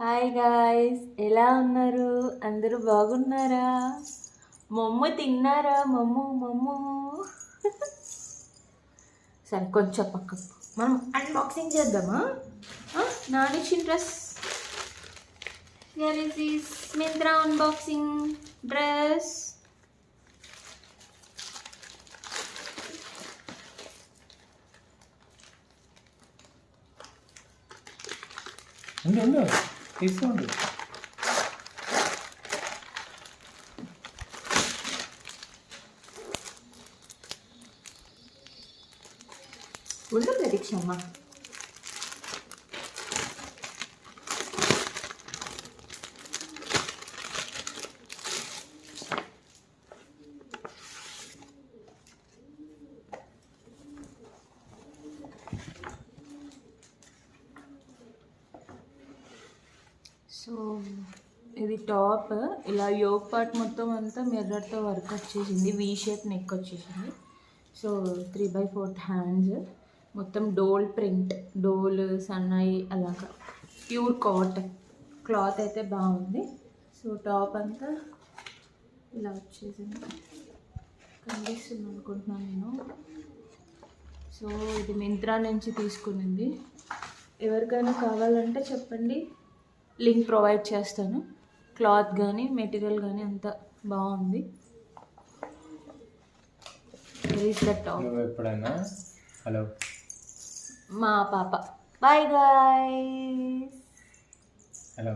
Hi guys, ఎలా ఉన్నారు? అందరూ బాగున్నారా? మమ్ము తిన్నారా? మమ్ము సరే, కొంచెం పక్కకు మనం అన్బాక్సింగ్ చేద్దామా? నానిచ్చిన dress. Here is this Myntra unboxing dress. ఉండు తీసుకోండి. ఉండు ప్రదీక్షమ్మ. సో ఇది టాప్, ఇలా యోగ్ పార్ట్ మొత్తం అంతా మిర్రర్తో వర్క్ వచ్చేసింది, వీ షేప్ నెక్ వచ్చేసింది. సో 3/4 హ్యాండ్స్, మొత్తం డోల్ ప్రింట్, డోల్ సన్నాయి అలాగా, ప్యూర్ కాటన్ క్లాత్ అయితే బాగుంది. సో టాప్ అంతా ఇలా వచ్చేసింది, కనిపిస్తుంది అనుకుంటున్నాను నేను. సో ఇది మింత్రా నుంచి తీసుకునింది. ఎవరికైనా కావాలంటే చెప్పండి, లింక్ ప్రొవైడ్ చేస్తాను. క్లాత్ కానీ మెటీరియల్ కానీ అంతా బాగుంది. ఎప్పుడైనా హలో మా పాప. Bye guys. హలో.